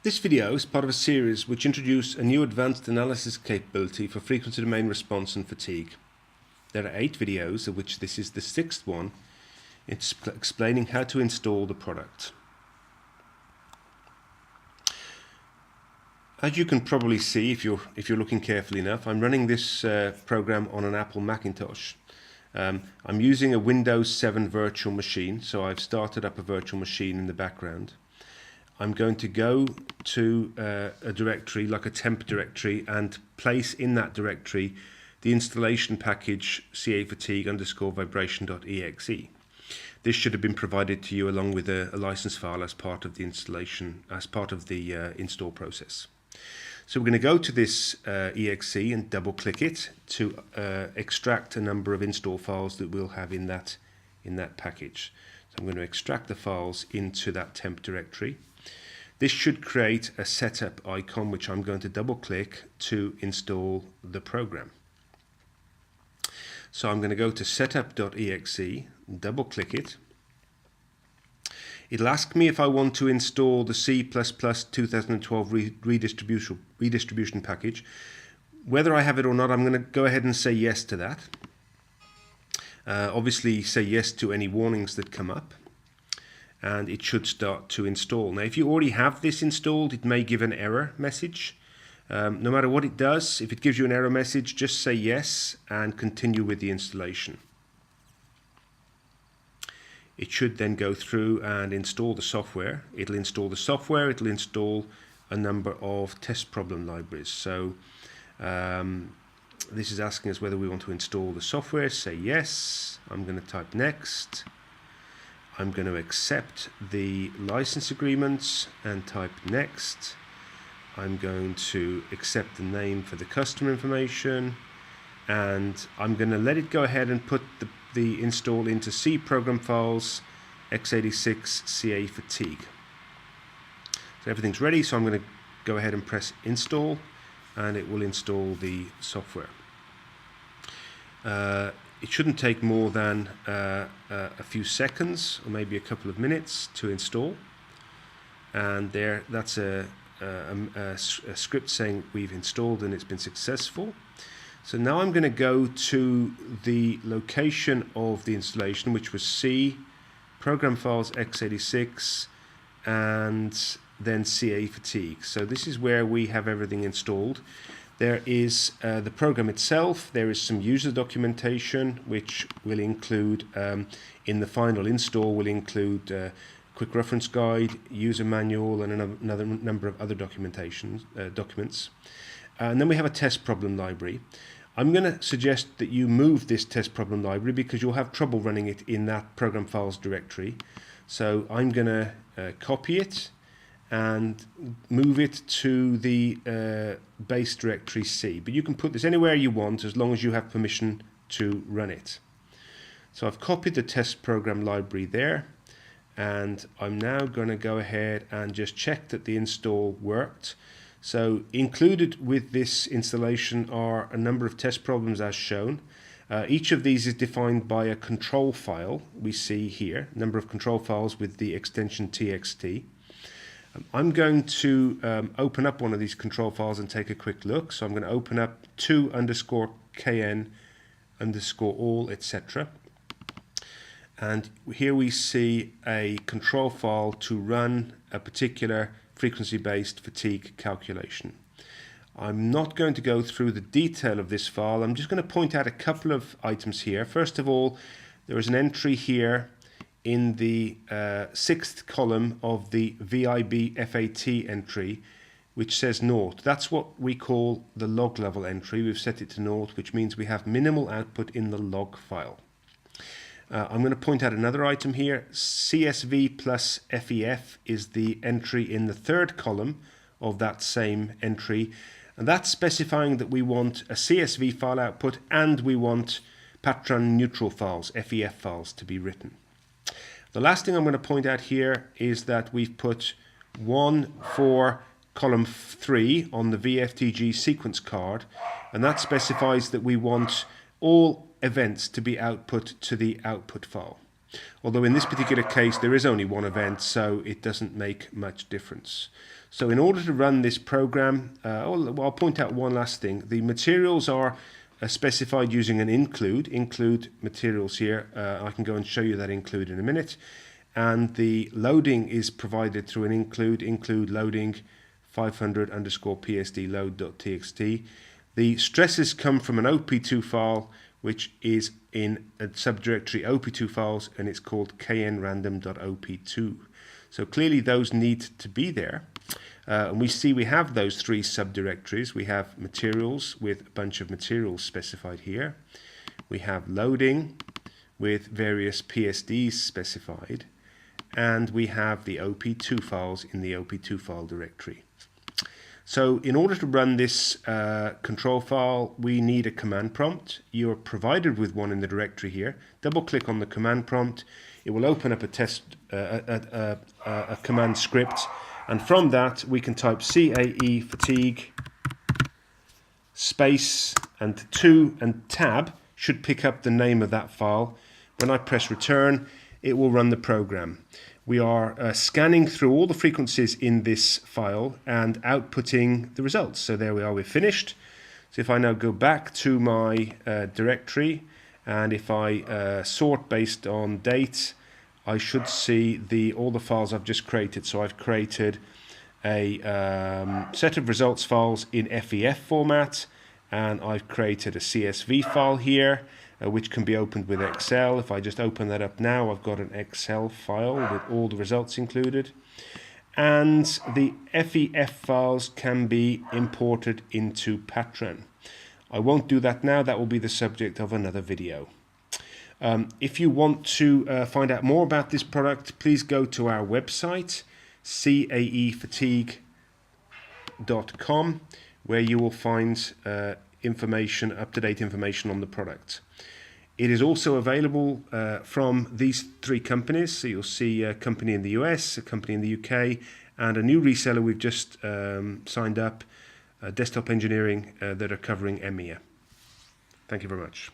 This video is part of a series which introduced a new advanced analysis capability for frequency domain response and fatigue. There are 8 videos, of which this is the 6th one. It's explaining how to install the product. As you can probably see, if you're looking carefully enough, I'm running this program on an Apple Macintosh. I'm using a Windows 7 virtual machine, so I've started up a virtual machine in the background. I'm going to go to a directory, like a temp directory, and place in that directory the installation package CAEfatigue _vibration.exe. This should have been provided to you along with a license file as part of the installation, as part of the install process. So we're going to go to this exe and double click it to extract a number of install files that we'll have in that package. So I'm going to extract the files into that temp directory. This should create a setup icon, which I'm going to double click to install the program. So I'm going to go to setup.exe, double click it. It'll ask me if I want to install the C++ 2012 redistribution package. Whether I have it or not, I'm going to go ahead and say yes to that. Obviously say yes to any warnings that come up, and it should start to install. Now, if you already have this installed, it may give an error message. No matter what it does, if it gives you an error message, just say yes and continue with the installation. It should then go through and install the software. It'll install the software, it'll install a number of test problem libraries. So this is asking us whether we want to install the software. Say yes. I'm going to type next. I'm going to accept the license agreements and type next. I'm going to accept the name for the customer information, and I'm going to let it go ahead and put the install into C program files x86 CAEfatigue. So everything's ready, so I'm going to go ahead and press install, and it will install the software. It shouldn't take more than a few seconds or maybe a couple of minutes to install, and that's a script saying we've installed and it's been successful. So now I'm going to go to the location of the installation, which was C, program files x86, and then CAEfatigue. So this is where we have everything installed. There is the program itself. There is some user documentation, which will include, in the final install, will include quick reference guide, user manual, and another number of other documents. And then we have a test problem library. I'm going to suggest that you move this test problem library because you'll have trouble running it in that program files directory. So I'm going to copy it and move it to the base directory C. But you can put this anywhere you want as long as you have permission to run it. So I've copied the test program library there, and I'm now going to go ahead and just check that the install worked. So included with this installation are a number of test problems as shown. Each of these is defined by a control file. We see here a number of control files with the extension txt. I'm going to open up one of these control files and take a quick look. So I'm going to open up 2_kn_all, etc. And here we see a control file to run a particular frequency-based fatigue calculation. I'm not going to go through the detail of this file. I'm just going to point out a couple of items here. First of all, there is an entry here in the 6th column of the VIBFAT entry, which says naught. That's what we call the log level entry. We've set it to naught, which means we have minimal output in the log file. I'm going to point out another item here. CSV plus FEF is the entry in the 3rd column of that same entry, and that's specifying that we want a CSV file output and we want patron neutral files, FEF files, to be written. The last thing I'm going to point out here is that we've put 1 for column 3 on the VFTG sequence card, and that specifies that we want all events to be output to the output file. Although in this particular case there is only one event, so it doesn't make much difference. So in order to run this program, I'll point out one last thing. The materials are specified using an include materials here. I can go and show you that include in a minute. And the loading is provided through an include loading 500 _ psd load.txt. The stresses come from an op2 file, which is in a subdirectory op2 files, and it's called knrandom.op2. So clearly those need to be there. And we see we have those three subdirectories. We have materials with a bunch of materials specified here. We have loading with various PSDs specified. And we have the op2 files in the op2 file directory. So in order to run this control file, we need a command prompt. You're provided with one in the directory here. Double click on the command prompt. It will open up a command script, and from that we can type CAEfatigue space and 2 and tab should pick up the name of that file. When I press return, it will run the program. We are scanning through all the frequencies in this file and outputting the results. So there we are, we're finished. So if I now go back to my directory, and if I sort based on date, I should see all the files I've just created. So I've created a set of results files in FEF format, and I've created a CSV file here, which can be opened with Excel. If I just open that up now, I've got an Excel file with all the results included. And the FEF files can be imported into Patron. I won't do that now, that will be the subject of another video. If you want to find out more about this product, please go to our website, CAEfatigue.com, where you will find up-to-date information on the product. It is also available from these three companies. So you'll see a company in the US, a company in the UK, and a new reseller we've just signed up, Desktop Engineering, that are covering EMEA. Thank you very much.